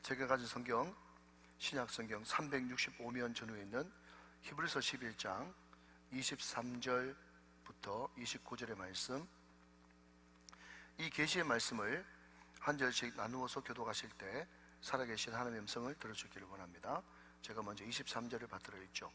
제가 가진 성경, 신약 성경 365면 전후에 있는 히브리서 11장 23절부터 29절의 말씀, 이 계시의 말씀을 한 절씩 나누어서 교독하실 때 살아계신 하나님의 음성을 들어주기를 원합니다. 제가 먼저 23절을 받들어 읽죠.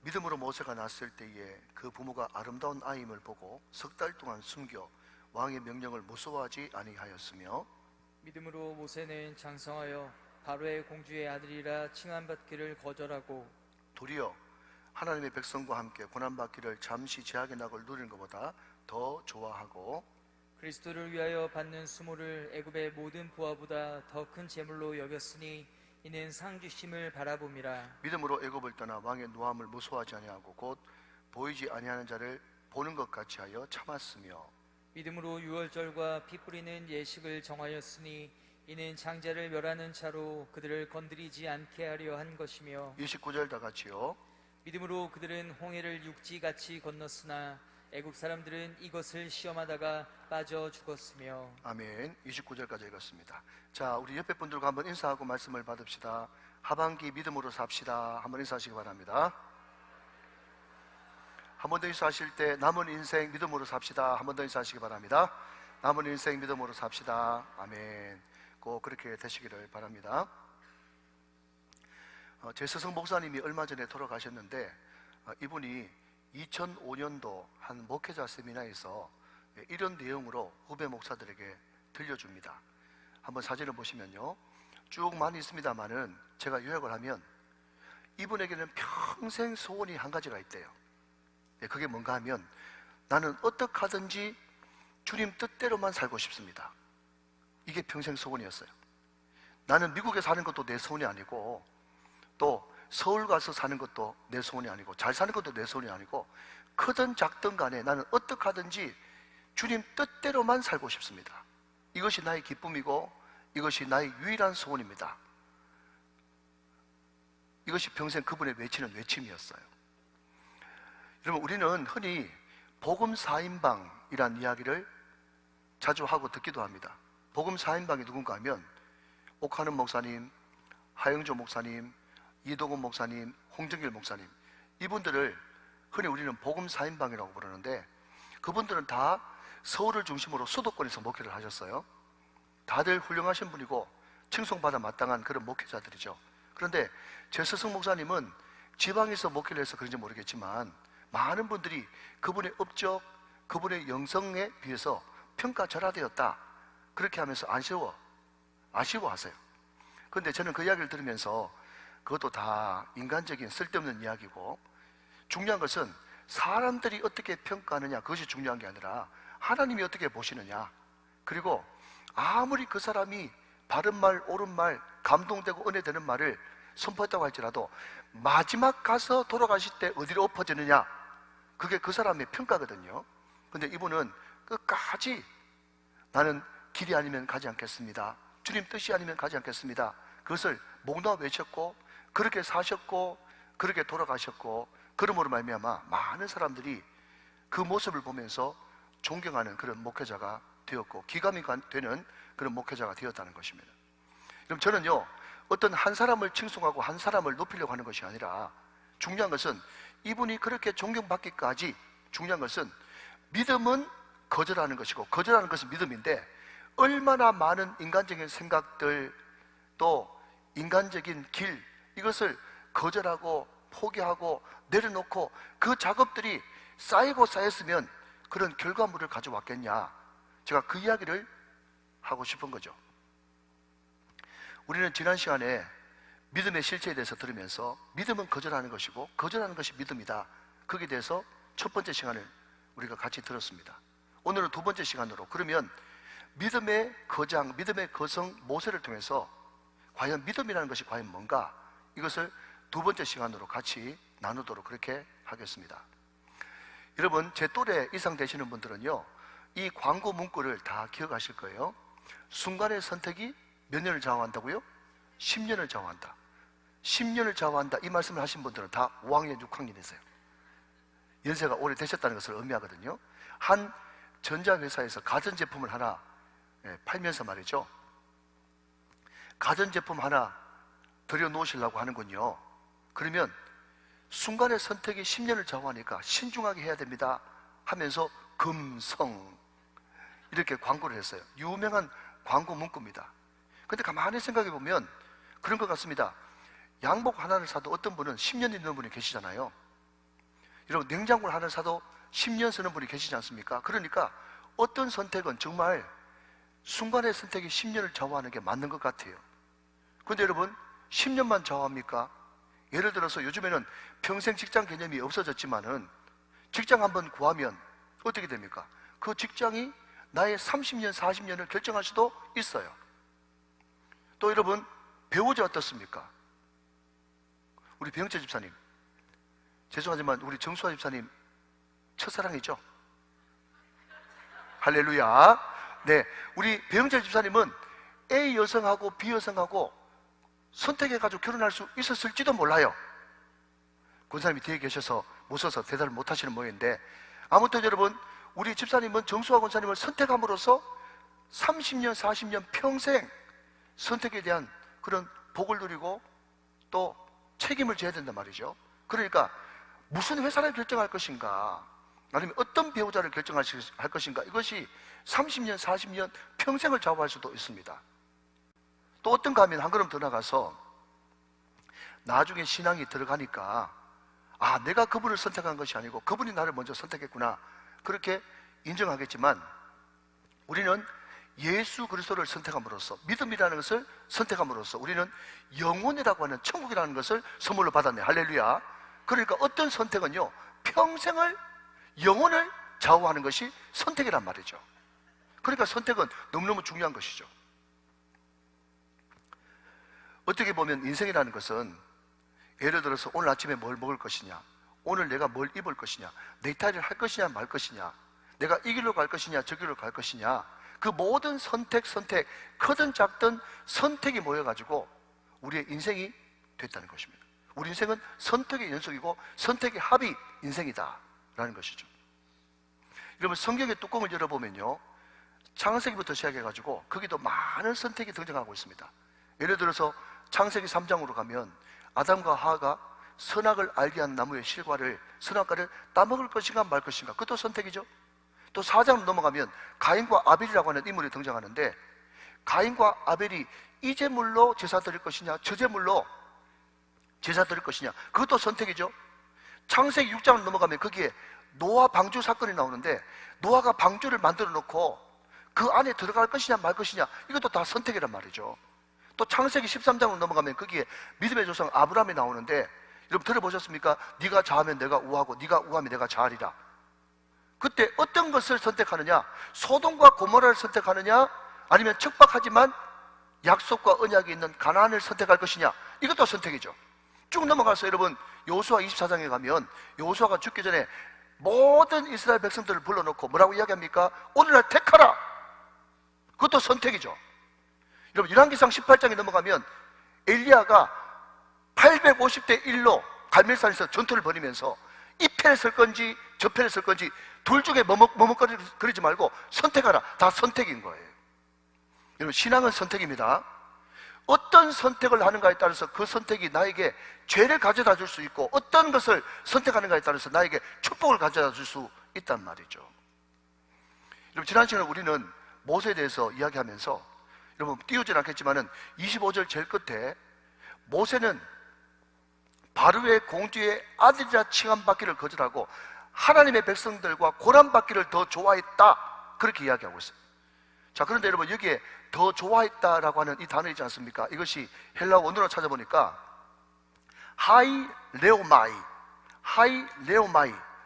믿음으로 모세가 낳았을 때에 그 부모가 아름다운 아이임을 보고 석 달 동안 숨겨 왕의 명령을 무서워하지 아니하였으며, 믿음으로 모세는 장성하여 바로의 공주의 아들이라 칭함받기를 거절하고 도리어 하나님의 백성과 함께 고난받기를 잠시 제약의 낙을 누리는 것보다 더 좋아하고, 그리스도를 위하여 받는 수모를 애굽의 모든 부하보다 더 큰 재물로 여겼으니 이는 상 주심을 바라봄이라. 믿음으로 애굽을 떠나 왕의 노함을 무서워하지 아니하고 곧 보이지 아니하는 자를 보는 것 같이 하여 참았으며, 믿음으로 유월절과 피 뿌리는 예식을 정하였으니 이는 장자를 멸하는 차로 그들을 건드리지 않게 하려 한 것이며, 29절 다 같이요. 믿음으로 그들은 홍해를 육지같이 건넜으나 애굽 사람들은 이것을 시험하다가 빠져 죽었으며. 아멘. 29절까지 읽었습니다. 자, 우리 옆에 분들과 한번 인사하고 말씀을 받읍시다. 하반기 믿음으로 삽시다. 한번 인사하시기 바랍니다. 한 번 더 인사하실 때 남은 인생 믿음으로 삽시다. 한 번 더 인사하시기 바랍니다. 남은 인생 믿음으로 삽시다. 아멘. 꼭 그렇게 되시기를 바랍니다. 제 스승 목사님이 얼마 전에 돌아가셨는데, 이분이 2005년도 한 목회자 세미나에서 이런 내용으로 후배 목사들에게 들려줍니다. 한번 사진을 보시면요, 쭉 많이 있습니다만은 제가 요약을 하면 이분에게는 평생 소원이 한 가지가 있대요. 그게 뭔가 하면, 나는 어떻게 하든지 주님 뜻대로만 살고 싶습니다. 이게 평생 소원이었어요. 나는 미국에 사는 것도 내 소원이 아니고, 또 서울 가서 사는 것도 내 소원이 아니고, 잘 사는 것도 내 소원이 아니고, 크든 작든 간에 나는 어떻게 하든지 주님 뜻대로만 살고 싶습니다. 이것이 나의 기쁨이고 이것이 나의 유일한 소원입니다. 이것이 평생 그분의 외치는 외침이었어요. 여러분, 우리는 흔히 복음 4인방이라는 이야기를 자주 하고 듣기도 합니다. 복음 4인방이 누군가 하면 옥하는 목사님, 하영조 목사님, 이도건 목사님, 홍정길 목사님, 이분들을 흔히 우리는 복음 4인방이라고 부르는데, 그분들은 다 서울을 중심으로 수도권에서 목회를 하셨어요. 다들 훌륭하신 분이고 칭송받아 마땅한 그런 목회자들이죠. 그런데 제 스승 목사님은 지방에서 목회를 해서 그런지 모르겠지만 많은 분들이 그분의 업적, 그분의 영성에 비해서 평가절하되었다, 그렇게 하면서 아쉬워하세요. 그런데 저는 그 이야기를 들으면서 그것도 다 인간적인 쓸데없는 이야기고, 중요한 것은 사람들이 어떻게 평가하느냐, 그것이 중요한 게 아니라 하나님이 어떻게 보시느냐, 그리고 아무리 그 사람이 바른 말, 옳은 말, 감동되고 은혜되는 말을 선포했다고 할지라도 마지막 가서 돌아가실 때 어디로 엎어지느냐, 그게 그 사람의 평가거든요. 근데 이분은 끝까지 나는 길이 아니면 가지 않겠습니다, 주님 뜻이 아니면 가지 않겠습니다, 그것을 목놓아 외쳤고 그렇게 사셨고 그렇게 돌아가셨고, 그러므로 말미암아 많은 사람들이 그 모습을 보면서 존경하는 그런 목회자가 되었고 기감이 되는 그런 목회자가 되었다는 것입니다. 그럼 저는요, 어떤 한 사람을 칭송하고 한 사람을 높이려고 하는 것이 아니라, 중요한 것은 이분이 그렇게 존경받기까지 중요한 것은 믿음은 거절하는 것이고 거절하는 것은 믿음인데, 얼마나 많은 인간적인 생각들, 또 인간적인 길, 이것을 거절하고 포기하고 내려놓고 그 작업들이 쌓이고 쌓였으면 그런 결과물을 가져왔겠냐, 제가 그 이야기를 하고 싶은 거죠. 우리는 지난 시간에 믿음의 실체에 대해서 들으면서 믿음은 거절하는 것이고 거절하는 것이 믿음이다, 거기에 대해서 첫 번째 시간을 우리가 같이 들었습니다. 오늘은 두 번째 시간으로, 그러면 믿음의 거장, 믿음의 거성 모세를 통해서 과연 믿음이라는 것이 과연 뭔가, 이것을 두 번째 시간으로 같이 나누도록 그렇게 하겠습니다. 여러분, 제 또래 이상 되시는 분들은요, 이 광고 문구를 다 기억하실 거예요. 순간의 선택이 몇 년을 좌우한다고요? 10년을 좌우한다. 10년을 좌우한다, 이 말씀을 하신 분들은 다 5학년, 6학년이세요. 연세가 오래되셨다는 것을 의미하거든요. 한 전자회사에서 가전제품을 하나 팔면서 말이죠, 가전제품 하나 들여놓으시려고 하는군요. 그러면 순간의 선택이 10년을 좌우하니까 신중하게 해야 됩니다 하면서 금성 이렇게 광고를 했어요. 유명한 광고 문구입니다. 근데 가만히 생각해 보면 그런 것 같습니다. 양복 하나를 사도 어떤 분은 10년이 넘는 분이 계시잖아요. 여러분, 냉장고를 하나 사도 10년 쓰는 분이 계시지 않습니까? 그러니까 어떤 선택은 정말 순간의 선택이 10년을 좌우하는 게 맞는 것 같아요. 그런데 여러분, 10년만 좌우합니까? 예를 들어서 요즘에는 평생 직장 개념이 없어졌지만은 직장 한번 구하면 어떻게 됩니까? 그 직장이 나의 30년, 40년을 결정할 수도 있어요. 또 여러분, 배우자 어떻습니까? 우리 배영재 집사님, 죄송하지만 우리 정수아 집사님 첫사랑이죠? 할렐루야. 네, 우리 배영재 집사님은 A 여성하고 B 여성하고 선택해가지고 결혼할 수 있었을지도 몰라요. 권사님이 뒤에 계셔서 못 써서 대답을 못 하시는 모양인데, 아무튼 여러분, 우리 집사님은 정수아 권사님을 선택함으로써 30년, 40년 평생 선택에 대한 그런 복을 누리고 또 책임을 져야 된단 말이죠. 그러니까 무슨 회사를 결정할 것인가, 아니면 어떤 배우자를 결정할 것인가, 이것이 30년, 40년 평생을 좌우할 수도 있습니다. 또 어떤가 하면 한 걸음 더 나가서 나중에 신앙이 들어가니까 내가 그분을 선택한 것이 아니고 그분이 나를 먼저 선택했구나, 그렇게 인정하겠지만 우리는 예수 그리스도를 선택함으로써, 믿음이라는 것을 선택함으로써 우리는 영혼이라고 하는 천국이라는 것을 선물로 받았네. 할렐루야. 그러니까 어떤 선택은요, 평생을, 영혼을 좌우하는 것이 선택이란 말이죠. 그러니까 선택은 너무너무 중요한 것이죠. 어떻게 보면 인생이라는 것은, 예를 들어서 오늘 아침에 뭘 먹을 것이냐, 오늘 내가 뭘 입을 것이냐, 넥타이를 할 것이냐 말 것이냐, 내가 이 길로 갈 것이냐 저 길로 갈 것이냐, 그 모든 선택, 크든 작든 선택이 모여가지고 우리의 인생이 됐다는 것입니다. 우리 인생은 선택의 연속이고 선택의 합이 인생이다 라는 것이죠. 여러분, 성경의 뚜껑을 열어보면요, 창세기부터 시작해가지고 거기도 많은 선택이 등장하고 있습니다. 예를 들어서 창세기 3장으로 가면 아담과 하와가 선악을 알게 한 나무의 실과를, 선악과를 따먹을 것인가 말 것인가, 그것도 선택이죠. 또 4장으로 넘어가면 가인과 아벨이라고 하는 인물이 등장하는데, 가인과 아벨이 이 제물로 제사 드릴 것이냐 저 제물로 제사 드릴 것이냐, 그것도 선택이죠. 창세기 6장으로 넘어가면 거기에 노아 방주 사건이 나오는데, 노아가 방주를 만들어 놓고 그 안에 들어갈 것이냐 말 것이냐, 이것도 다 선택이란 말이죠. 또 창세기 13장으로 넘어가면 거기에 믿음의 조상 아브라함이 나오는데, 여러분 들어보셨습니까? 네가 좌하면 내가 우하고 네가 우하면 내가 좌하리라. 그때 어떤 것을 선택하느냐, 소돔과 고모라를 선택하느냐, 아니면 척박하지만 약속과 언약이 있는 가나안을 선택할 것이냐, 이것도 선택이죠. 쭉 넘어가서 여러분 여호수아 24장에 가면 여호수아가 죽기 전에 모든 이스라엘 백성들을 불러놓고 뭐라고 이야기합니까? 오늘날 택하라. 그것도 선택이죠. 여러분 열왕기상 18장에 넘어가면 엘리야가 850대 1로 갈멜산에서 전투를 벌이면서 이 편에 설 건지 저 편에 설 건지 둘 중에 머뭇거리지 말고 선택하라. 다 선택인 거예요. 여러분, 신앙은 선택입니다. 어떤 선택을 하는가에 따라서 그 선택이 나에게 죄를 가져다 줄 수 있고, 어떤 것을 선택하는가에 따라서 나에게 축복을 가져다 줄 수 있단 말이죠. 여러분, 지난 시간에 우리는 모세에 대해서 이야기하면서, 여러분 띄우진 않겠지만은 25절 제일 끝에 모세는 바로의 공주의 아들이라 칭함받기를 거절하고 하나님의 백성들과 고난받기를 더 좋아했다, 그렇게 이야기하고 있어요. 자, 그런데 여러분 여기에 더 좋아했다라고 하는 이 단어 있지 않습니까? 이것이 헬라 원어로 찾아보니까 하이레오마이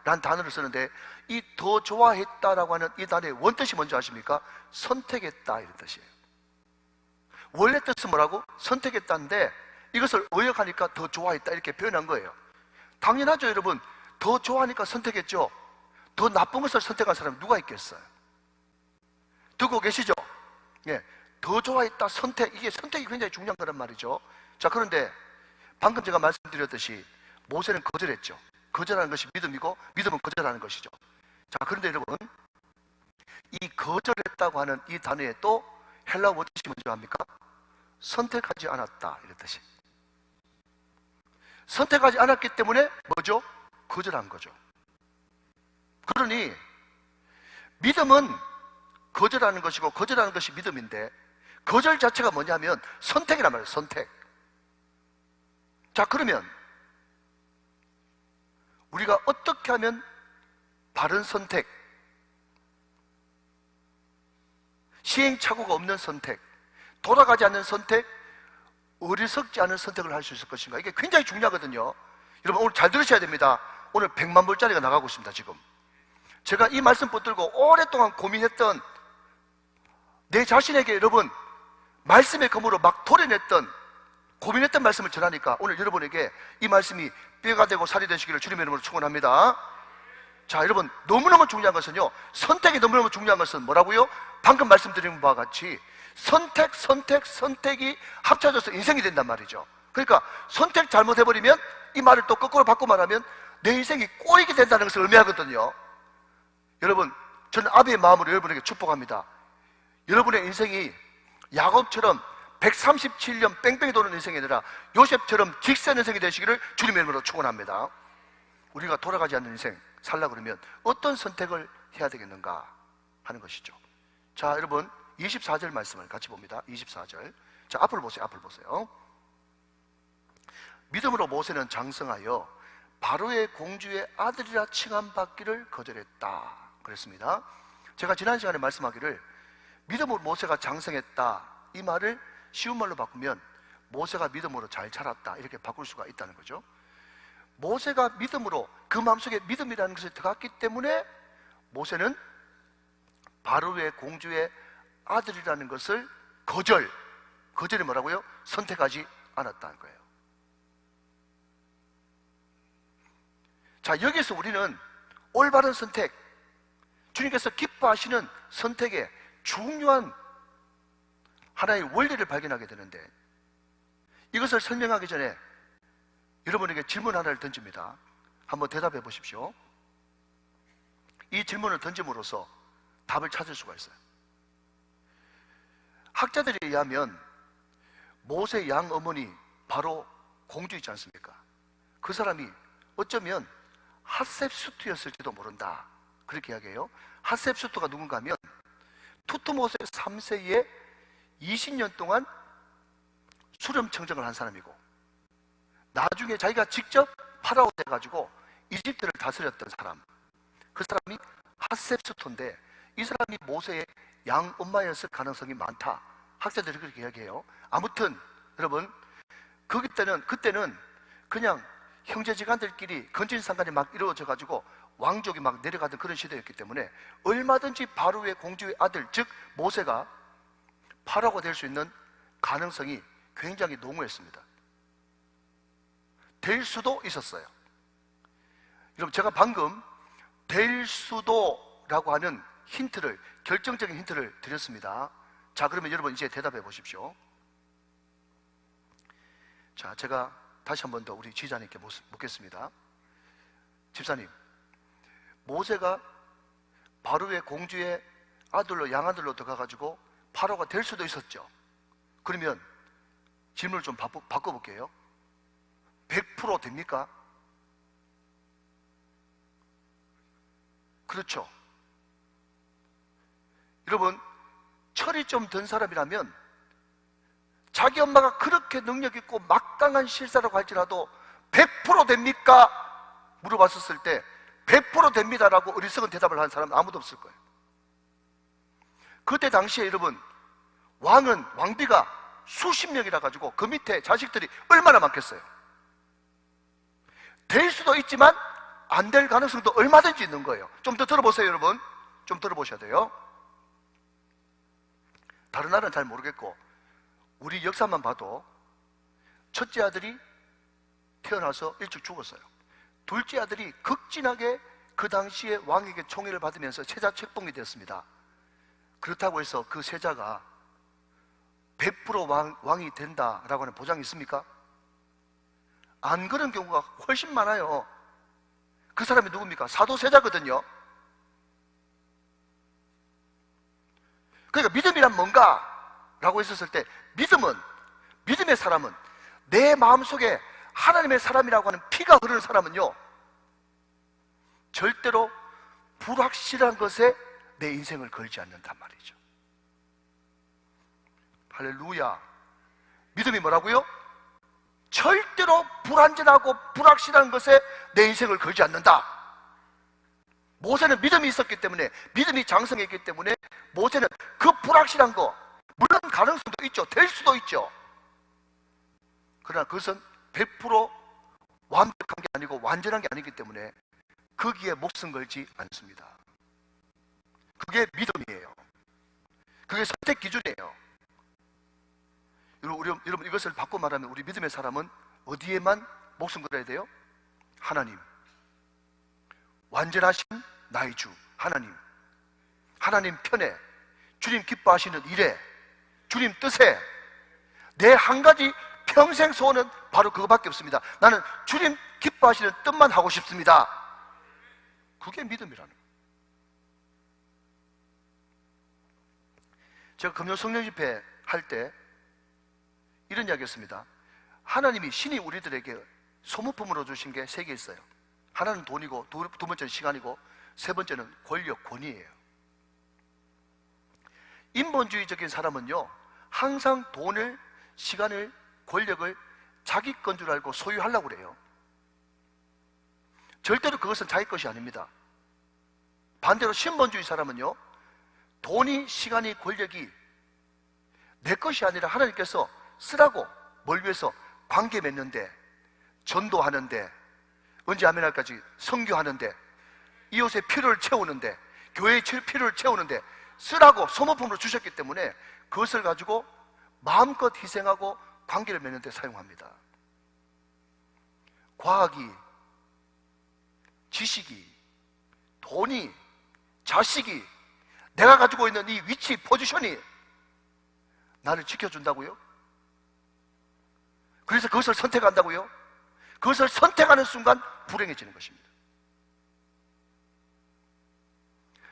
라는 단어를 쓰는데, 이 더 좋아했다라고 하는 이 단어의 원뜻이 뭔지 아십니까? 선택했다, 이런 뜻이에요. 원래 뜻은 뭐라고? 선택했다인데 이것을 의역하니까 더 좋아했다, 이렇게 표현한 거예요. 당연하죠. 여러분, 더 좋아하니까 선택했죠. 더 나쁜 것을 선택한 사람이 누가 있겠어요? 듣고 계시죠? 예, 더 좋아했다, 선택, 이게 선택이 굉장히 중요한 거란 말이죠. 자, 그런데 방금 제가 말씀드렸듯이 모세는 거절했죠. 거절하는 것이 믿음이고 믿음은 거절하는 것이죠. 자, 그런데 여러분, 이 거절했다고 하는 이 단어에 또 헬라 원뜻이 뭔지 압니까? 선택하지 않았다 이런 뜻이. 선택하지 않았기 때문에 뭐죠? 거절한 거죠. 그러니 믿음은 거절하는 것이고 거절하는 것이 믿음인데, 거절 자체가 뭐냐면 선택이란 말이에요. 선택. 자, 그러면 우리가 어떻게 하면 바른 선택, 시행착오가 없는 선택, 돌아가지 않는 선택, 어리석지 않은 선택을 할 수 있을 것인가? 이게 굉장히 중요하거든요. 여러분 오늘 잘 들으셔야 됩니다. 오늘 100만 불짜리가 나가고 있습니다. 지금 제가 이 말씀 붙들고 오랫동안 고민했던, 내 자신에게 여러분 말씀의 검으로 막 도려냈던, 고민했던 말씀을 전하니까 오늘 여러분에게 이 말씀이 뼈가 되고 살이 되시기를 주님의 이름으로 축원합니다. 자, 여러분 너무너무 중요한 것은요, 선택이 너무너무 중요한 것은 뭐라고요? 방금 말씀드린 바와 같이 선택이 합쳐져서 인생이 된단 말이죠. 그러니까 선택 잘못해버리면, 이 말을 또 거꾸로 바꿔 말하면 내 인생이 꼬이게 된다는 것을 의미하거든요. 여러분, 저는 아비의 마음으로 여러분에게 축복합니다. 여러분의 인생이 야곱처럼 137년 뺑뺑이 도는 인생이 아니라 요셉처럼 직선 인생이 되시기를 주님의 이름으로 축원합니다. 우리가 돌아가지 않는 인생 살라 그러면 어떤 선택을 해야 되겠는가 하는 것이죠. 자, 여러분 24절 말씀을 같이 봅니다. 24절. 자, 앞을 보세요. 앞을 보세요. 믿음으로 모세는 장성하여 바로의 공주의 아들이라 칭함받기를 거절했다 그랬습니다. 제가 지난 시간에 말씀하기를 믿음으로 모세가 장성했다, 이 말을 쉬운 말로 바꾸면 모세가 믿음으로 잘 자랐다 이렇게 바꿀 수가 있다는 거죠. 모세가 믿음으로, 그 마음속에 믿음이라는 것이 들어갔기 때문에 모세는 바로의 공주의 아들이라는 것을 거절이 뭐라고요? 선택하지 않았다는 거예요. 자, 여기서 우리는 올바른 선택, 주님께서 기뻐하시는 선택의 중요한 하나의 원리를 발견하게 되는데, 이것을 설명하기 전에 여러분에게 질문 하나를 던집니다. 한번 대답해 보십시오. 이 질문을 던짐으로써 답을 찾을 수가 있어요. 학자들에 의하면 모세 양 어머니 바로 공주 있지 않습니까? 그 사람이 어쩌면 핫셉수트였을지도 모른다 그렇게 이야기해요. 핫셉수트가 누군가 하면 투트모세 3세에 20년 동안 수렴청정을 한 사람이고, 나중에 자기가 직접 파라오 돼가지고 이집트를 다스렸던 사람, 그 사람이 핫셉수토인데 이 사람이 모세의 양 엄마였을 가능성이 많다, 학자들이 그렇게 이야기해요. 아무튼 여러분, 그때는 그냥 형제지간들끼리 건진상간이 막 이루어져가지고 왕족이 막 내려가던 그런 시대였기 때문에 얼마든지 바로의 공주의 아들, 즉 모세가 파라오가 될 수 있는 가능성이 굉장히 농후했습니다. 될 수도 있었어요. 여러분, 제가 방금 될 수도라고 하는 힌트를, 결정적인 힌트를 드렸습니다. 자, 그러면 여러분 이제 대답해 보십시오. 자, 제가 다시 한 번 더 우리 지자님께 묻겠습니다. 집사님, 모세가 바로의 공주의 아들로, 양아들로 들어가가지고 파라오가 될 수도 있었죠. 그러면 질문을 좀 바꿔볼게요. 100% 됩니까? 그렇죠. 여러분, 철이 좀 든 사람이라면 자기 엄마가 그렇게 능력 있고 막강한 실사라고 할지라도 100% 됩니까? 물어봤었을 때 100% 됩니다라고 어리석은 대답을 하는 사람은 아무도 없을 거예요. 그때 당시에 여러분, 왕비가 수십 명이라 가지고 그 밑에 자식들이 얼마나 많겠어요. 될 수도 있지만 안 될 가능성도 얼마든지 있는 거예요. 좀 더 들어보세요. 여러분, 좀 들어보셔야 돼요. 다른 나라는 잘 모르겠고 우리 역사만 봐도 첫째 아들이 태어나서 일찍 죽었어요. 둘째 아들이 극진하게 그 당시에 왕에게 총애를 받으면서 세자 책봉이 되었습니다. 그렇다고 해서 그 세자가 100% 왕이 된다라고 하는 보장이 있습니까? 안 그런 경우가 훨씬 많아요. 그 사람이 누굽니까? 사도세자거든요. 그러니까 믿음이란 뭔가? 라고 했었을 때 믿음은 믿음의 사람은, 내 마음속에 하나님의 사람이라고 하는 피가 흐르는 사람은요, 절대로 불확실한 것에 내 인생을 걸지 않는단 말이죠. 할렐루야. 믿음이 뭐라고요? 절대로 불안전하고 불확실한 것에 내 인생을 걸지 않는다. 모세는 믿음이 있었기 때문에, 믿음이 장성했기 때문에 모세는 그 불확실한 거, 물론 가능성도 있죠. 될 수도 있죠. 그러나 그것은 100% 완벽한 게 아니고 완전한 게 아니기 때문에 거기에 목숨 걸지 않습니다. 그게 믿음이에요. 그게 선택 기준이에요. 여러분, 이것을 바꿔 말하면 우리 믿음의 사람은 어디에만 목숨 걸어야 돼요? 하나님, 완전하신 나의 주 하나님, 하나님 편에, 주님 기뻐하시는 일에, 주님 뜻에. 내 한 가지 평생 소원은 바로 그거밖에 없습니다. 나는 주님 기뻐하시는 뜻만 하고 싶습니다. 그게 믿음이라는 거예요. 제가 금요 성령 집회 할 때 이런 이야기 했습니다. 하나님이, 신이 우리들에게 소모품으로 주신 게 3개 있어요. 하나는 돈이고, 두 번째는 시간이고, 세 번째는 권력, 권위예요. 인본주의적인 사람은요, 항상 돈을, 시간을, 권력을 자기 건 줄 알고 소유하려고 그래요. 절대로 그것은 자기 것이 아닙니다. 반대로 신본주의 사람은요, 돈이, 시간이, 권력이 내 것이 아니라 하나님께서 쓰라고, 뭘 위해서? 관계 맺는데, 전도하는데, 언제 아멘할까지 선교하는데, 이웃의 필요를 채우는데, 교회의 필요를 채우는데 쓰라고 소모품으로 주셨기 때문에 그것을 가지고 마음껏 희생하고 관계를 맺는 데 사용합니다. 과학이, 지식이, 돈이, 자식이, 내가 가지고 있는 이 위치, 포지션이 나를 지켜준다고요? 그래서 그것을 선택한다고요? 그것을 선택하는 순간 불행해지는 것입니다.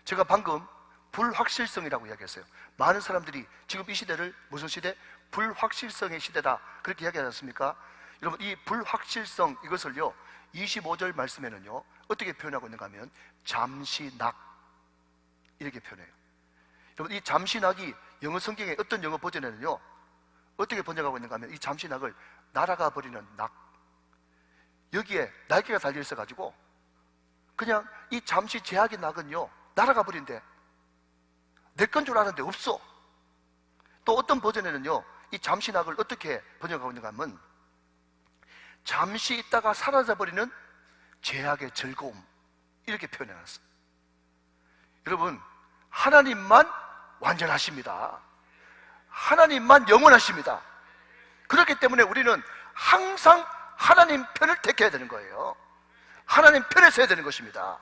제가 방금 불확실성이라고 이야기했어요. 많은 사람들이 지금 이 시대를 무슨 시대? 불확실성의 시대다, 그렇게 이야기하지 않습니까? 여러분, 이 불확실성, 이것을요 25절 말씀에는요 어떻게 표현하고 있는가 하면 잠시낙, 이렇게 표현해요. 여러분, 이 잠시낙이 영어 성경의 어떤 영어 버전에는요 어떻게 번역하고 있는가 하면 이 잠시낙을 날아가 버리는 낙, 여기에 날개가 달려 있어 가지고 그냥 이 잠시 제약의 낙은요 날아가 버린대. 내 건 줄 아는데 없어. 또 어떤 버전에는요 이 잠시낙을 어떻게 번역하고 있는가 하면 잠시 있다가 사라져버리는 제약의 즐거움, 이렇게 표현해놨어요. 여러분, 하나님만 완전하십니다. 하나님만 영원하십니다. 그렇기 때문에 우리는 항상 하나님 편을 택해야 되는 거예요. 하나님 편에 서야 되는 것입니다.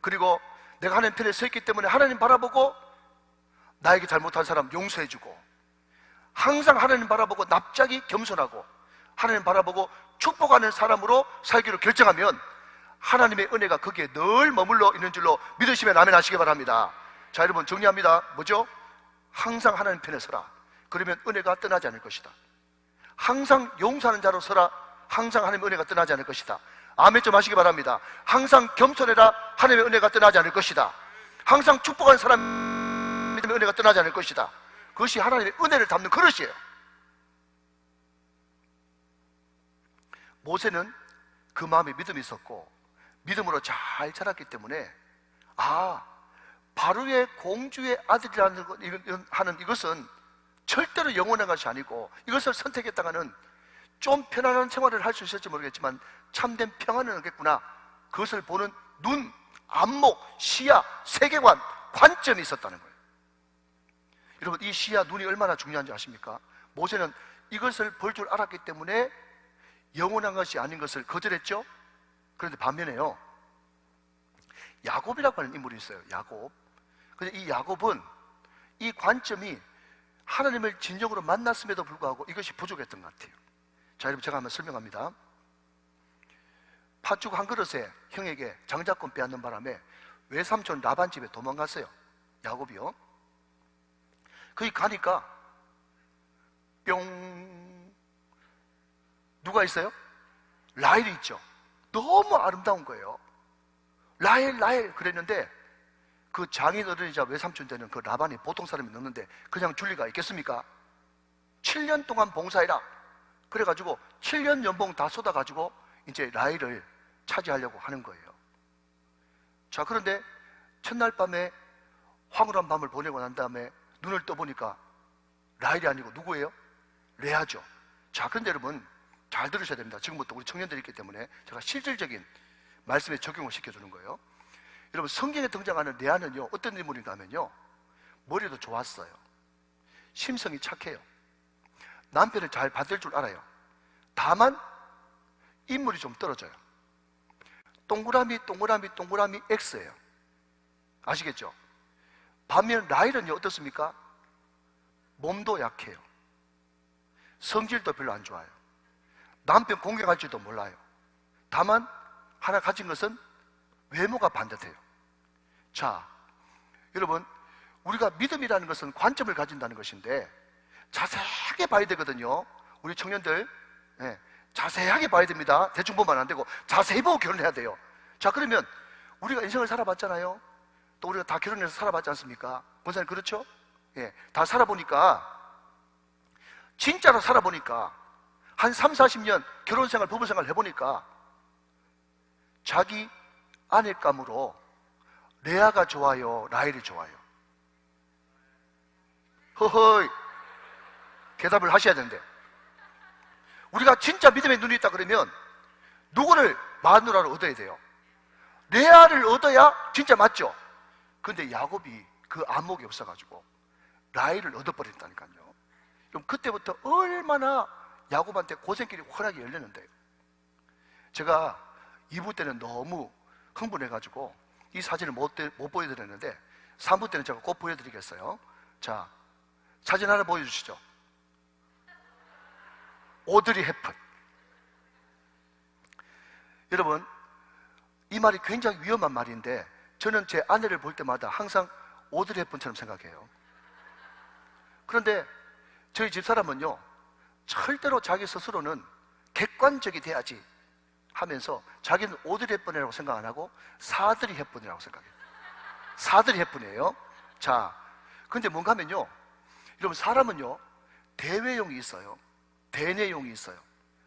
그리고 내가 하나님 편에 서 있기 때문에 하나님 바라보고 나에게 잘못한 사람 용서해주고, 항상 하나님 바라보고 납작이 겸손하고 하나님 바라보고 축복하는 사람으로 살기로 결정하면 하나님의 은혜가 거기에 늘 머물러 있는 줄로 믿으시면 아멘 하시기 바랍니다. 자, 여러분 정리합니다. 뭐죠? 항상 하나님 편에 서라. 그러면 은혜가 떠나지 않을 것이다. 항상 용서하는 자로 서라. 항상 하나님의 은혜가 떠나지 않을 것이다. 아멘 좀 하시기 바랍니다. 항상 겸손해라. 하나님의 은혜가 떠나지 않을 것이다. 항상 축복하는 사람의 은혜가 떠나지 않을 것이다. 그것이 하나님의 은혜를 담는 그릇이에요. 모세는 그 마음에 믿음이 있었고 믿음으로 잘 자랐기 때문에 바로의 공주의 아들이라는 하는 이것은 절대로 영원한 것이 아니고, 이것을 선택했다가는 좀 편안한 생활을 할 수 있을지 모르겠지만 참된 평안은 얻겠구나, 그것을 보는 눈, 안목, 시야, 세계관, 관점이 있었다는 거예요. 여러분, 이 시야, 눈이 얼마나 중요한지 아십니까? 모세는 이것을 볼 줄 알았기 때문에 영원한 것이 아닌 것을 거절했죠. 그런데 반면에요, 야곱이라고 하는 인물이 있어요. 야곱. 근데 이 야곱은 이 관점이 하나님을 진정으로 만났음에도 불구하고 이것이 부족했던 것 같아요. 자, 여러분 제가 한번 설명합니다. 팥죽 한 그릇에 형에게 장자권 빼앗는 바람에 외삼촌 라반 집에 도망갔어요. 야곱이요. 거기 가니까 뿅 누가 있어요? 라헬이 있죠. 너무 아름다운 거예요. 라헬 라헬 그랬는데 그 장인 어른이자 외삼촌 되는 그 라반이 보통 사람이 넣는데 그냥 줄 리가 있겠습니까? 7년 동안 봉사해라. 그래가지고 7년 연봉 다 쏟아가지고 이제 라헬을 차지하려고 하는 거예요. 자, 그런데 첫날 밤에 황홀한 밤을 보내고 난 다음에 눈을 떠보니까 라헬이 아니고 누구예요? 레아죠. 자, 그런데 여러분 잘 들으셔야 됩니다. 지금부터 우리 청년들이 있기 때문에 제가 실질적인 말씀에 적용을 시켜주는 거예요. 여러분, 성경에 등장하는 레아는요, 어떤 인물인가 하면요, 머리도 좋았어요. 심성이 착해요. 남편을 잘 받을 줄 알아요. 다만 인물이 좀 떨어져요. 동그라미 동그라미 동그라미 X예요. 아시겠죠? 반면 라헬은요, 어떻습니까? 몸도 약해요. 성질도 별로 안 좋아요. 남편 공격할지도 몰라요. 다만 하나 가진 것은 외모가 반듯해요. 자, 여러분, 우리가 믿음이라는 것은 관점을 가진다는 것인데 자세하게 봐야 되거든요. 우리 청년들, 네, 자세하게 봐야 됩니다. 대충 보면 안 되고 자세히 보고 결혼해야 돼요. 자, 그러면 우리가 인생을 살아봤잖아요. 또 우리가 다 결혼해서 살아봤지 않습니까? 권사님, 그렇죠? 예, 다 살아보니까, 진짜로 살아보니까 한 3, 40년 결혼생활, 부부생활 해보니까 자기 아내감으로 레아가 좋아요, 라헬이 좋아요? 허허이, 대답을 하셔야 되는데, 우리가 진짜 믿음의 눈이 있다 그러면 누구를 마누라로 얻어야 돼요? 레아를 얻어야 진짜 맞죠? 근데 야곱이 그 안목이 없어가지고 라헬을 얻어버린다니까요. 그럼 그때부터 얼마나 야곱한테 고생길이 환하게 열렸는데요. 제가 2부 때는 너무 흥분해가지고 이 사진을 못 보여드렸는데 3부 때는 제가 꼭 보여드리겠어요. 자, 사진 하나 보여주시죠. 오드리 헵번. 여러분, 이 말이 굉장히 위험한 말인데 저는 제 아내를 볼 때마다 항상 오드리 헵번처럼 생각해요. 그런데 저희 집사람은요, 절대로 자기 스스로는 객관적이 돼야지 하면서 자기는 오드리 헵번이라고 생각 안 하고 사드리 헵번이라고 생각해요. 사드리 헵번이에요. 자, 근데 뭔가 하면요, 여러분, 사람은요 대외용이 있어요, 대내용이 있어요.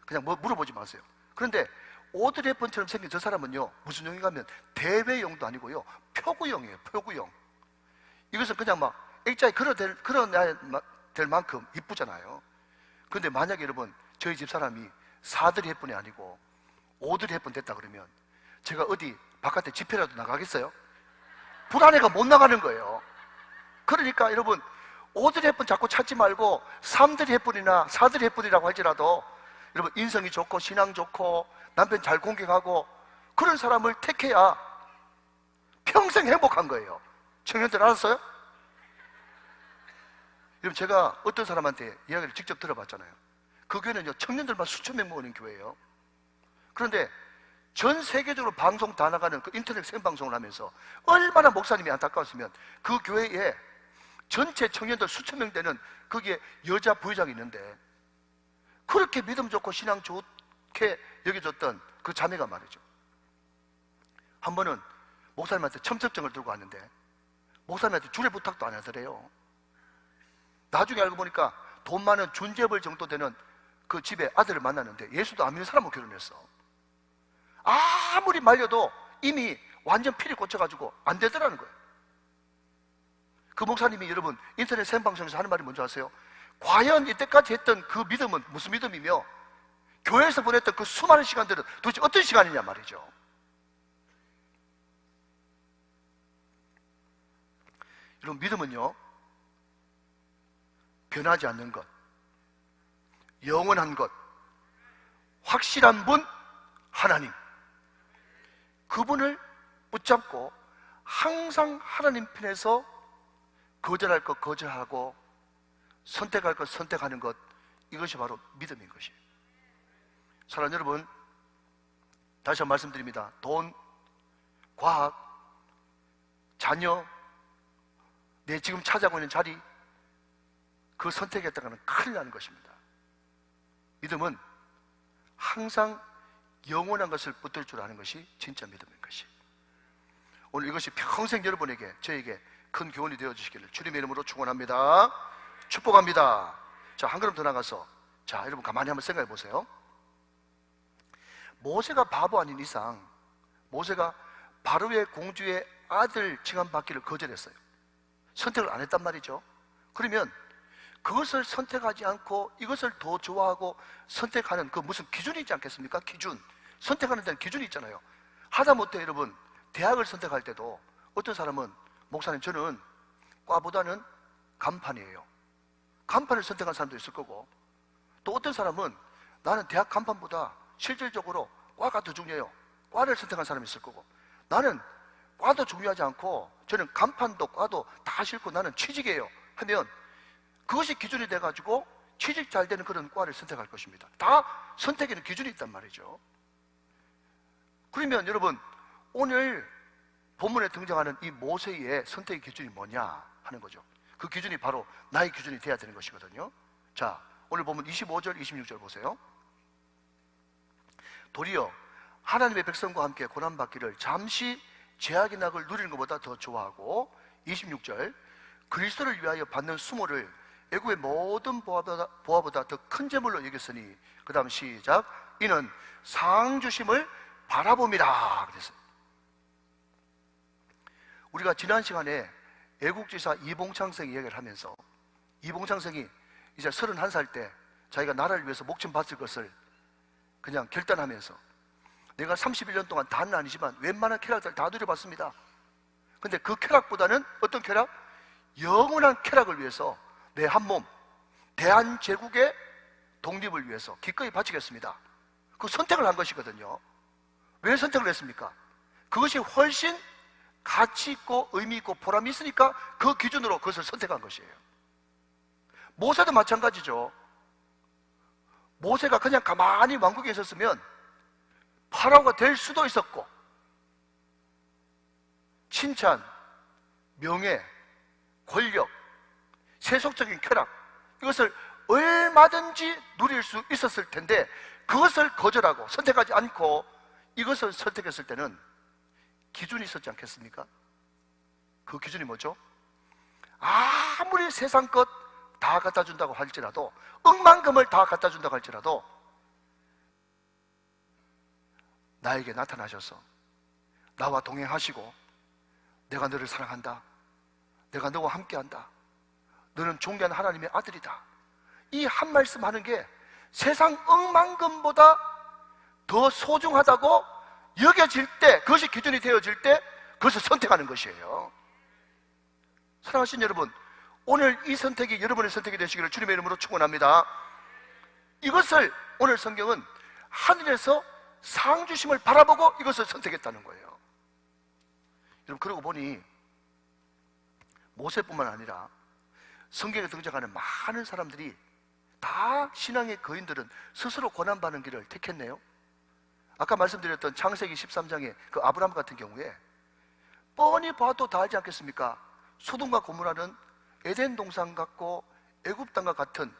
그냥 뭐 물어보지 마세요. 그런데 오드리 헵번처럼 생긴 저 사람은요 무슨 용인가 하면 대외용도 아니고요 표구용이에요. 표구용. 이것은 그냥 막 액자에 걸어될 만큼 이쁘잖아요. 그런데 만약에 여러분 저희 집사람이 사드리 헵번이 아니고 오드리 헵번 됐다 그러면 제가 어디 바깥에 집회라도 나가겠어요? 불안해가 못 나가는 거예요. 그러니까 여러분, 오드리 헵번 자꾸 찾지 말고 삼드리 헵번이나 사드리 헵번이라고 할지라도 여러분, 인성이 좋고 신앙 좋고 남편 잘 공경하고 그런 사람을 택해야 평생 행복한 거예요. 청년들 알았어요? 여러분, 제가 어떤 사람한테 이야기를 직접 들어봤잖아요. 그 교회는요 청년들만 수천 명 모이는 교회예요. 그런데 전 세계적으로 방송 다 나가는 그 인터넷 생방송을 하면서 얼마나 목사님이 안타까웠으면 그 교회에 전체 청년들 수천 명 되는 거기에 여자 부회장이 있는데 그렇게 믿음 좋고 신앙 좋게 여겨졌던 그 자매가 말이죠, 한 번은 목사님한테 첨첩증을 들고 왔는데 목사님한테 주례 부탁도 안 하더래요. 나중에 알고 보니까 돈 많은 준재벌 정도 되는 그 집에 아들을 만났는데 예수도 안 믿는 사람하고 결혼했어. 아무리 말려도 이미 완전 피를 꽂혀가지고 안 되더라는 거예요. 그 목사님이 여러분 인터넷 생방송에서 하는 말이 뭔지 아세요? 과연 이때까지 했던 그 믿음은 무슨 믿음이며 교회에서 보냈던 그 수많은 시간들은 도대체 어떤 시간이냐 말이죠. 여러분, 믿음은요 변하지 않는 것, 영원한 것, 확실한 분 하나님, 그분을 붙잡고 항상 하나님 편에서 거절할 것 거절하고 선택할 것 선택하는 것, 이것이 바로 믿음인 것이에요. 사랑하는 여러분, 다시 한번 말씀드립니다. 돈, 과학, 자녀, 내 지금 차지하고 있는 자리, 그 선택했다가는 큰일 나는 것입니다. 믿음은 항상 영원한 것을 붙들 줄 아는 것이 진짜 믿음인 것이. 오늘 이것이 평생 여러분에게, 저에게 큰 교훈이 되어 주시기를 주님의 이름으로 축원합니다. 축복합니다. 자, 한 걸음 더 나가서, 자, 여러분 가만히 한번 생각해 보세요. 모세가 바보 아닌 이상 모세가 바로의 공주의 아들 칭함받기를 거절했어요. 선택을 안 했단 말이죠. 그러면 그것을 선택하지 않고 이것을 더 좋아하고 선택하는 그 무슨 기준이 있지 않겠습니까? 기준. 선택하는 데는 기준이 있잖아요. 하다못해 여러분, 대학을 선택할 때도 어떤 사람은, 목사님 저는 과보다는 간판이에요. 간판을 선택한 사람도 있을 거고, 또 어떤 사람은 나는 대학 간판보다 실질적으로 과가 더 중요해요. 과를 선택한 사람이 있을 거고, 나는 과도 중요하지 않고 저는 간판도 과도 다 싫고 나는 취직이에요 하면 그것이 기준이 돼가지고 취직 잘 되는 그런 과를 선택할 것입니다. 다 선택에는 기준이 있단 말이죠. 그러면 여러분, 오늘 본문에 등장하는 이 모세의 선택의 기준이 뭐냐 하는 거죠. 그 기준이 바로 나의 기준이 돼야 되는 것이거든요. 자, 오늘 보면 25절, 26절 보세요. 도리어 하나님의 백성과 함께 고난받기를 잠시 죄악의 낙을 누리는 것보다 더 좋아하고, 26절, 그리스도를 위하여 받는 수모를 애굽의 모든 보화보다 더 큰 재물로 여겼으니, 그 다음 시작, 이는 상 주심을 바라봅니다 그랬어요. 우리가 지난 시간에 애국지사 이봉창생 이야기를 하면서, 이봉창생이 이제 31살 때 자기가 나라를 위해서 목숨 바칠 것을 그냥 결단하면서, 내가 31년 동안 다는 아니지만 웬만한 쾌락들 다 누려봤습니다. 근데 그 쾌락보다는 어떤 쾌락? 영원한 쾌락을 위해서 내 한 몸, 대한제국의 독립을 위해서 기꺼이 바치겠습니다. 그 선택을 한 것이거든요. 왜 선택을 했습니까? 그것이 훨씬 가치 있고 의미 있고 보람이 있으니까 그 기준으로 그것을 선택한 것이에요. 모세도 마찬가지죠. 모세가 그냥 가만히 왕국에 있었으면 파라오가 될 수도 있었고, 칭찬, 명예, 권력, 세속적인 쾌락, 이것을 얼마든지 누릴 수 있었을 텐데 그것을 거절하고 선택하지 않고 이것을 선택했을 때는 기준이 있었지 않겠습니까? 그 기준이 뭐죠? 아무리 세상 것 다 갖다 준다고 할지라도, 억만금을 다 갖다 준다고 할지라도 나에게 나타나셔서 나와 동행하시고 내가 너를 사랑한다, 내가 너와 함께한다, 너는 존귀한 하나님의 아들이다, 이 한 말씀 하는 게 세상 억만금보다 더 소중하다고 여겨질 때, 그것이 기준이 되어질 때 그것을 선택하는 것이에요. 사랑하신 여러분, 오늘 이 선택이 여러분의 선택이 되시기를 주님의 이름으로 축원합니다. 이것을 오늘 성경은 하늘에서 상 주심을 바라보고 이것을 선택했다는 거예요. 여러분, 그러고 보니 모세뿐만 아니라 성경에 등장하는 많은 사람들이 다, 신앙의 거인들은 스스로 고난받는 길을 택했네요. 아까 말씀드렸던 창세기 13장의 그 아브라함 같은 경우에 뻔히 봐도 다 알지 않겠습니까? 소돔과 고모라는 에덴 동산 같고 애굽 땅과 같은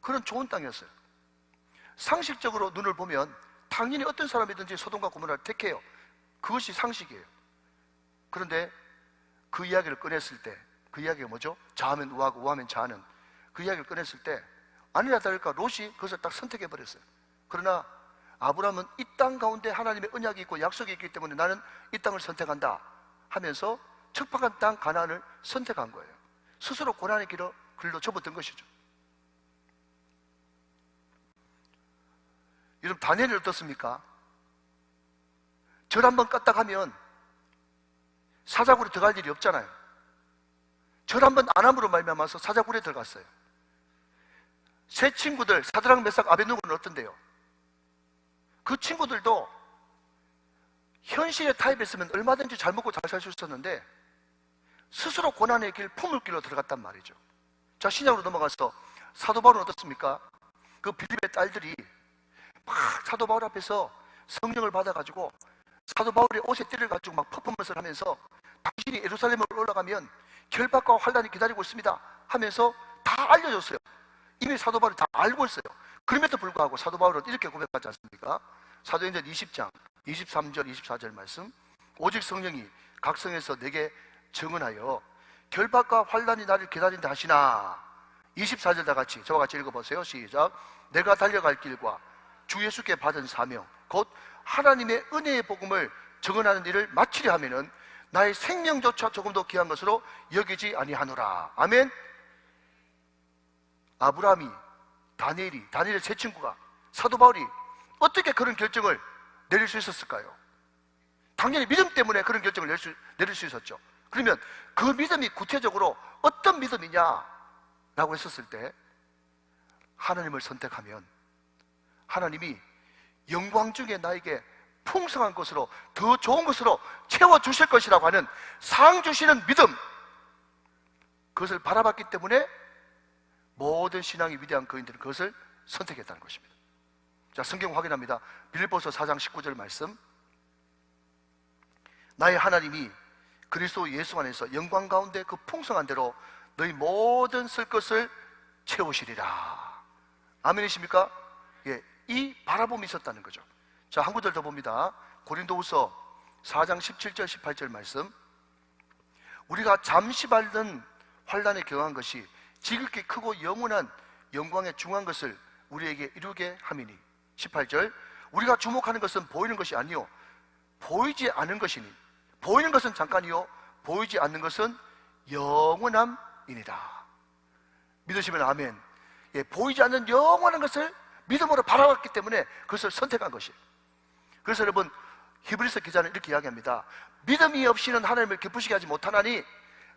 그런 좋은 땅이었어요. 상식적으로 눈을 보면 당연히 어떤 사람이든지 소돔과 고모라를 택해요. 그것이 상식이에요. 그런데 그 이야기를 꺼냈을 때, 그 이야기가 뭐죠? 자하면 우하고 우하면 자하는 그 이야기를 꺼냈을 때 아니나 다를까 롯이 그것을 딱 선택해버렸어요. 그러나 아브라함은 이 땅 가운데 하나님의 언약이 있고 약속이 있기 때문에 나는 이 땅을 선택한다 하면서 척박한 땅 가나안을 선택한 거예요. 스스로 고난의 길로 접어든 것이죠. 여러분, 다니엘이 어떻습니까? 절 한번 까딱하면 사자굴에 들어갈 일이 없잖아요. 절 한번 안 함으로 말미암아서 사자굴에 들어갔어요. 세 친구들 사드락 메삭 아벳느고는 어떤데요? 그 친구들도 현실에 타협했으면 얼마든지 잘 먹고 잘 살 수 있었는데 스스로 고난의 길, 품을 길로 들어갔단 말이죠. 자, 신약으로 넘어가서 사도 바울은 어떻습니까? 그 빌립의 딸들이 막 사도 바울 앞에서 성령을 받아가지고 사도 바울의 옷에 띠를 가지고 막 퍼포먼스를 하면서 당신이 예루살렘으로 올라가면 결박과 환란이 기다리고 있습니다 하면서 다 알려줬어요. 이미 사도 바울이 다 알고 있어요. 그럼에도 불구하고 사도 바울은 이렇게 고백하지 않습니까? 사도행전 20장 23절 24절 말씀, 오직 성령이 각 성에서 내게 증언하여 결박과 환난이 나를 기다린다 하시나. 24절 다 같이 저와 같이 읽어보세요. 시작. 내가 달려갈 길과 주 예수께 받은 사명 곧 하나님의 은혜의 복음을 증언하는 일을 마치려 하면은 나의 생명조차 조금도 귀한 것으로 여기지 아니하노라. 아멘. 아브라함이, 다니엘의 세 친구가, 사도 바울이 어떻게 그런 결정을 내릴 수 있었을까요? 당연히 믿음 때문에 그런 결정을 내릴 수 있었죠. 그러면 그 믿음이 구체적으로 어떤 믿음이냐라고 했었을 때, 하나님을 선택하면 하나님이 영광 중에 나에게 풍성한 것으로, 더 좋은 것으로 채워주실 것이라고 하는 상 주시는 믿음, 그것을 바라봤기 때문에 모든 신앙이 위대한 거인들은 그것을 선택했다는 것입니다. 자, 성경 확인합니다. 빌립보서 4장 19절 말씀, 나의 하나님이 그리스도 예수 안에서 영광 가운데 그 풍성한 대로 너희 모든 쓸 것을 채우시리라. 아멘이십니까? 예, 이 바라봄이 있었다는 거죠. 자, 한 구절 더 봅니다. 고린도후서 4장 17절 18절 말씀, 우리가 잠시 받는 환난에 경한 것이 지극히 크고 영원한 영광에 중한 것을 우리에게 이루게 함이니. 18절, 우리가 주목하는 것은 보이는 것이 아니요 보이지 않은 것이니, 보이는 것은 잠깐이요 보이지 않는 것은 영원함이니라. 믿으시면 아멘. 예, 보이지 않는 영원한 것을 믿음으로 바라봤기 때문에 그것을 선택한 것이에요. 그래서 여러분, 히브리서 기자는 이렇게 이야기합니다. 믿음이 없이는 하나님을 기쁘시게 하지 못하나니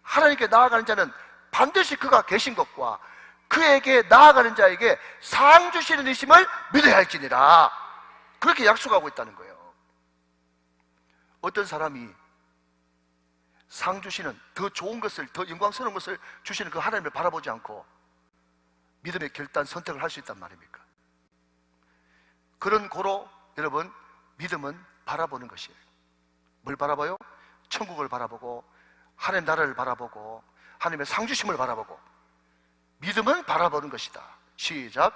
하나님께 나아가는 자는 반드시 그가 계신 것과 그에게 나아가는 자에게 상 주시는 이심을 믿어야 할지니라. 그렇게 약속하고 있다는 거예요. 어떤 사람이 상 주시는, 더 좋은 것을, 더 영광스러운 것을 주시는 그 하나님을 바라보지 않고 믿음의 결단 선택을 할 수 있단 말입니까? 그런 고로 여러분, 믿음은 바라보는 것이에요. 뭘 바라봐요? 천국을 바라보고 하나님 나라를 바라보고 하나님의 상주심을 바라보고, 믿음은 바라보는 것이다. 시작.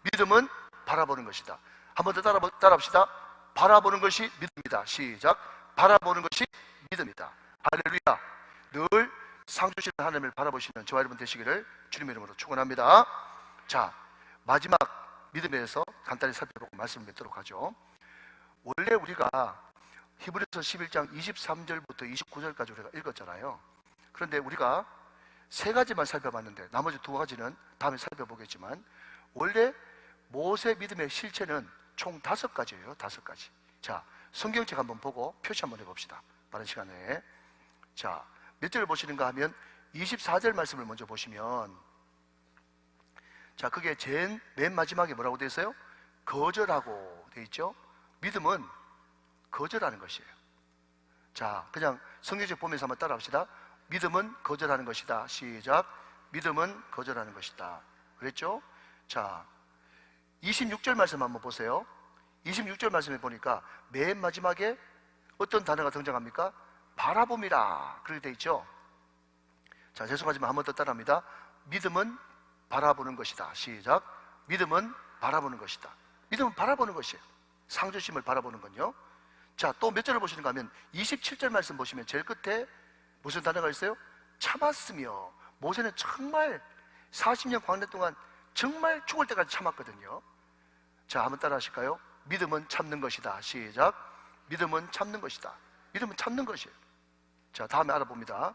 믿음은 바라보는 것이다. 한 번 더 따라합시다. 바라보는 것이 믿음이다. 시작. 바라보는 것이 믿음이다. 할렐루야. 늘 상주시는 하나님을 바라보시는 저와 여러분 되시기를 주님의 이름으로 축원합니다. 자, 마지막 믿음에 대해서 간단히 살펴보고 말씀을 맺도록 하죠. 원래 우리가 히브리서 11장 23절부터 29절까지 우리가 읽었잖아요. 그런데 우리가 세 가지만 살펴봤는데 나머지 두 가지는 다음에 살펴보겠지만, 원래 모세 믿음의 실체는 총 5가지예요. 5가지. 자, 성경책 한번 보고 표시 한번 해봅시다. 빠른 시간에. 자, 몇 절을 보시는가 하면 24절 말씀을 먼저 보시면, 자, 그게 맨 마지막에 뭐라고 되어 있어요? 거절하고 되어 있죠. 믿음은 거절하는 것이에요. 자, 그냥 성경책 보면서 한번 따라합시다. 믿음은 거절하는 것이다. 시작. 믿음은 거절하는 것이다. 그랬죠? 자, 26절 말씀 한번 보세요. 26절 말씀에 보니까 맨 마지막에 어떤 단어가 등장합니까? 바라봄이라 그렇게 되어 있죠. 자, 죄송하지만 한 번 더 따라합니다. 믿음은 바라보는 것이다. 시작. 믿음은 바라보는 것이다. 믿음은 바라보는 것이에요. 상주심을 바라보는 건요. 자, 또 몇 절을 보시는가 하면 27절 말씀 보시면 제일 끝에 무슨 단어가 있어요? 참았으며. 모세는 정말 40년 광야 동안 정말 죽을 때까지 참았거든요. 자, 한번 따라 하실까요? 믿음은 참는 것이다. 시작. 믿음은 참는 것이다. 믿음은 참는 것이에요. 자, 다음에 알아봅니다.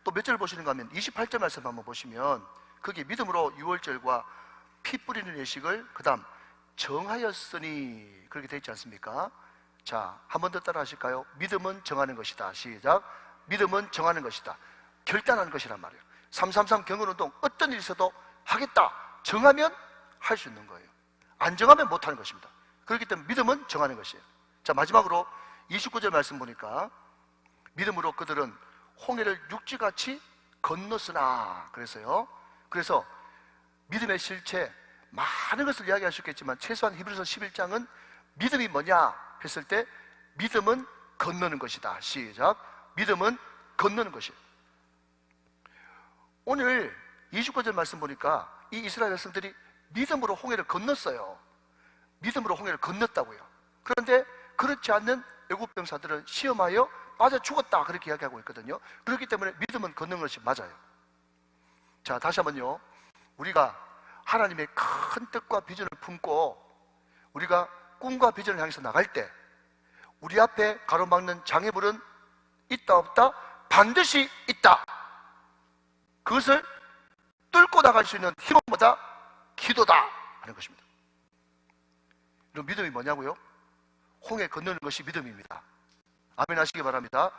또 몇 절 보시는가 하면 28절 말씀 한번 보시면 거기 믿음으로 유월절과 피 뿌리는 예식을 그 다음 정하였으니 그렇게 되어 있지 않습니까? 자, 한 번 더 따라 하실까요? 믿음은 정하는 것이다. 시작. 믿음은 정하는 것이다. 결단하는 것이란 말이에요. 333 경건운동 어떤 일이 있어도 하겠다. 정하면 할 수 있는 거예요. 안 정하면 못하는 것입니다. 그렇기 때문에 믿음은 정하는 것이에요. 자, 마지막으로 29절 말씀 보니까 믿음으로 그들은 홍해를 육지같이 건넜으나 그래서요. 그래서 믿음의 실체 많은 것을 이야기할 수 있겠지만 최소한 히브리서 11장은 믿음이 뭐냐 했을 때 믿음은 건너는 것이다. 시작. 믿음은 건너는 것이에요. 오늘 29절 말씀 보니까 이 이스라엘 백성들이 믿음으로 홍해를 건넜어요. 믿음으로 홍해를 건넜다고요. 그런데 그렇지 않는 애굽 병사들은 시험하여 빠져 죽었다, 그렇게 이야기하고 있거든요. 그렇기 때문에 믿음은 걷는 것이 맞아요. 자, 다시 한번요. 우리가 하나님의 큰 뜻과 비전을 품고 우리가 꿈과 비전을 향해서 나갈 때 우리 앞에 가로막는 장애물은 있다 없다? 반드시 있다. 그것을 뚫고 나갈 수 있는 힘은 뭐다? 기도다 하는 것입니다. 이런 믿음이 뭐냐고요? 홍해 건너는 것이 믿음입니다. 아멘 하시기 바랍니다.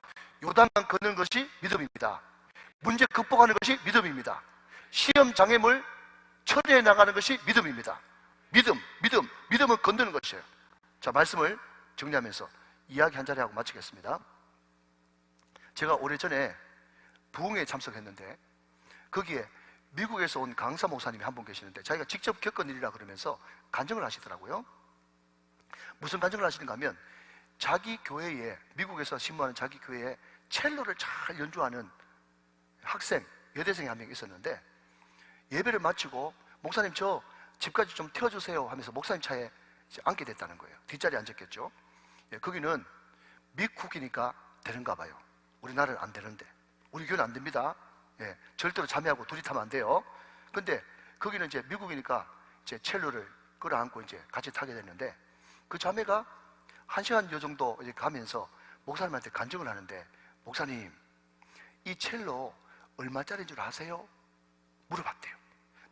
요단강 건너는 것이 믿음입니다. 문제 극복하는 것이 믿음입니다. 시험 장애물 처리해 나가는 것이 믿음입니다. 믿음은 건너는 것이에요. 자, 말씀을 정리하면서 이야기 한 자리 하고 마치겠습니다. 제가 오래전에 부흥회에 참석했는데 거기에 미국에서 온 강사 목사님이 한 분 계시는데 자기가 직접 겪은 일이라 그러면서 간증을 하시더라고요. 무슨 간증을 하시는가 하면 자기 교회에, 미국에서 신부하는 자기 교회에 첼로를 잘 연주하는 학생, 여대생이 한 명 있었는데 예배를 마치고 목사님 저 집까지 좀 태워주세요 하면서 목사님 차에 앉게 됐다는 거예요. 뒷자리에 앉았겠죠. 예, 거기는 미국이니까 되는가 봐요. 우리나라는 안 되는데, 우리 교회는 안 됩니다. 예, 절대로 자매하고 둘이 타면 안 돼요. 근데 거기는 이제 미국이니까 이제 첼로를 끌어안고 이제 같이 타게 됐는데 그 자매가 1시간여 정도 이제 가면서 목사님한테 간증을 하는데, 목사님 이 첼로 얼마짜리인 줄 아세요? 물어봤대요.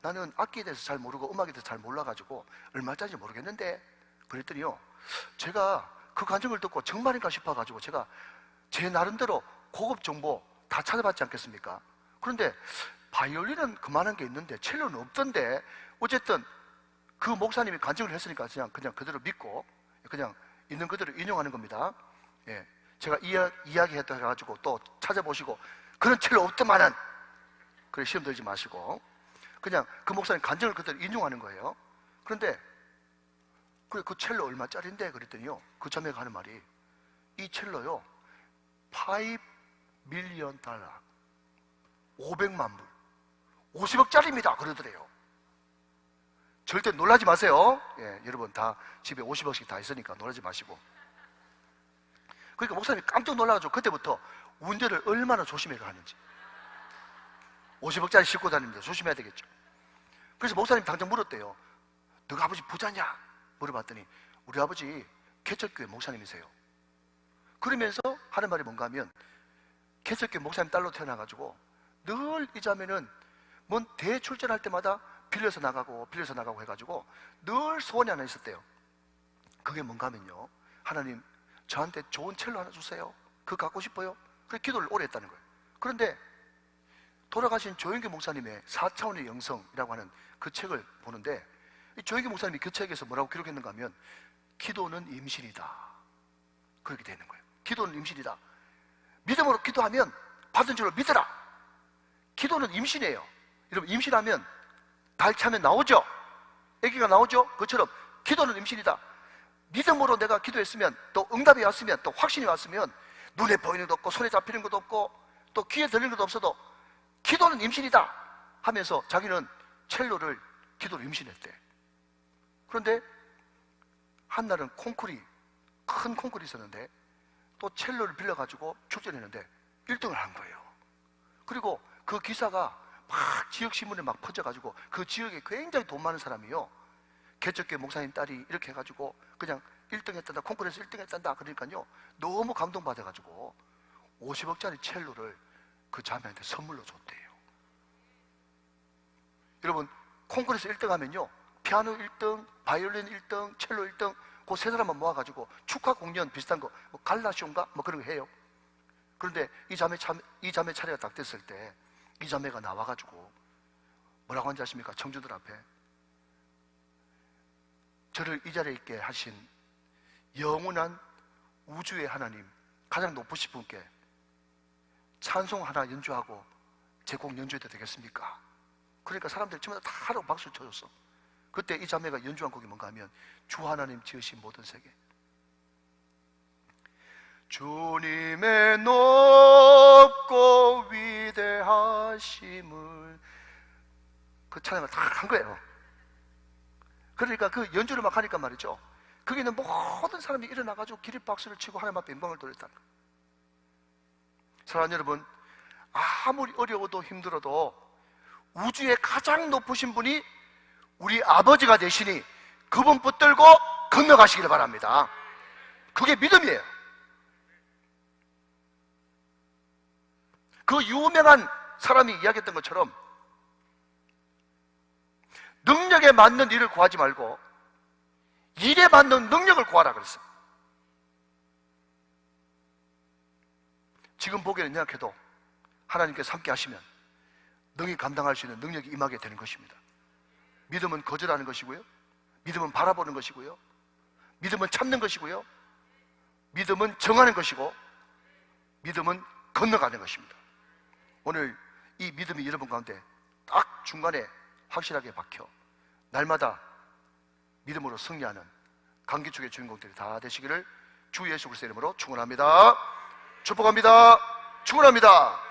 나는 악기에 대해서 잘 모르고 음악에 대해서 잘 몰라가지고 얼마짜리인지 모르겠는데, 그랬더니요, 제가 그 간증을 듣고 정말인가 싶어가지고 제가 제 나름대로 고급 정보 다 찾아봤지 않겠습니까? 그런데 바이올린은 그만한 게 있는데 첼로는 없던데, 어쨌든 그 목사님이 간증을 했으니까 그냥 그대로 믿고 그냥 있는 그대로 인용하는 겁니다. 예, 제가 이야기했다 해가지고 또 찾아보시고 그런 첼로 없더만은 그래 시험 들지 마시고 그냥 그 목사님 간증을 그대로 인용하는 거예요. 그런데 그래 그 첼로 얼마짜리인데 그랬더니요, 그 자매가 하는 말이 이 첼로요 5 밀리언 달러 500만 불 50억짜리입니다 그러더래요. 절대 놀라지 마세요. 예, 여러분 다 집에 50억씩 다 있으니까 놀라지 마시고. 그러니까 목사님이 깜짝 놀라가지고 그때부터 운전을 얼마나 조심해야 하는지, 50억짜리 싣고 다니는데 조심해야 되겠죠. 그래서 목사님 당장 물었대요. 너가 아버지 부자냐? 물어봤더니 우리 아버지 개척교회 목사님이세요. 그러면서 하는 말이 뭔가 하면 개척교회 목사님 딸로 태어나가지고 늘 이 자매는 뭔 대출전할 때마다 빌려서 나가고 해가지고 늘 소원이 하나 있었대요. 그게 뭔가 하면요, 하나님 저한테 좋은 첼로 하나 주세요. 그거 갖고 싶어요. 그래 기도를 오래 했다는 거예요. 그런데 돌아가신 조영기 목사님의 4차원의 영성이라고 하는 그 책을 보는데 이 조영기 목사님이 그 책에서 뭐라고 기록했는가 하면 기도는 임신이다 그렇게 되어 있는 거예요. 기도는 임신이다. 믿음으로 기도하면 받은 줄로 믿어라. 기도는 임신이에요. 여러분 임신하면 달 차면 나오죠? 아기가 나오죠? 그처럼 기도는 임신이다. 믿음으로 내가 기도했으면 또 응답이 왔으면 또 확신이 왔으면 눈에 보이는 것도 없고 손에 잡히는 것도 없고 또 귀에 들리는 것도 없어도 기도는 임신이다 하면서 자기는 첼로를 기도로 임신했대. 그런데 한날은 큰 콩쿨이 있었는데 또 첼로를 빌려가지고 축전했는데 1등을 한 거예요. 그리고 그 기사가 막 지역신문에 막 퍼져가지고 그 지역에 굉장히 돈 많은 사람이요, 개척교회 목사님 딸이 이렇게 해가지고 그냥 1등 했단다, 콩쿠르에서 1등 했단다 그러니까요 너무 감동받아가지고 50억짜리 첼로를 그 자매한테 선물로 줬대요. 여러분 콩쿠르에서 1등 하면요 피아노 1등, 바이올린 1등, 첼로 1등 그 세 사람만 모아가지고 축하 공연 비슷한 거 뭐 갈라쇼인가 뭐 그런 거 해요. 그런데 이 자매 차례가 딱 됐을 때 이 자매가 나와가지고 뭐라고 하는지 아십니까? 청주들 앞에 저를 이 자리에 있게 하신 영원한 우주의 하나님, 가장 높으신 분께 찬송 하나 연주하고 제 곡 연주해도 되겠습니까? 그러니까 사람들이 전부 다 하라고 박수를 쳐줬어. 그때 이 자매가 연주한 곡이 뭔가 하면 주 하나님 지으신 모든 세계, 주님의 높고 위대하심을 그 찬양을 다 한 거예요. 그러니까 그 연주를 막 하니까 말이죠, 거기는 모든 사람이 일어나가지고 기립박수를 치고 하나님 앞에 영광을 돌렸다는 거예요. 사랑하는 여러분, 아무리 어려워도 힘들어도 우주의 가장 높으신 분이 우리 아버지가 되시니 그분 붙들고 건너가시기를 바랍니다. 그게 믿음이에요. 그 유명한 사람이 이야기했던 것처럼 능력에 맞는 일을 구하지 말고 일에 맞는 능력을 구하라 그랬어요. 지금 보기에는 생각해도 하나님께서 함께 하시면 능히 감당할 수 있는 능력이 임하게 되는 것입니다. 믿음은 거절하는 것이고요, 믿음은 바라보는 것이고요, 믿음은 참는 것이고요, 믿음은 정하는 것이고, 믿음은 건너가는 것입니다. 오늘 이 믿음이 여러분 가운데 딱 중간에 확실하게 박혀 날마다 믿음으로 승리하는 강기축의 주인공들이 다 되시기를 주 예수 그리스도의 이름으로 축원합니다. 축복합니다. 축원합니다.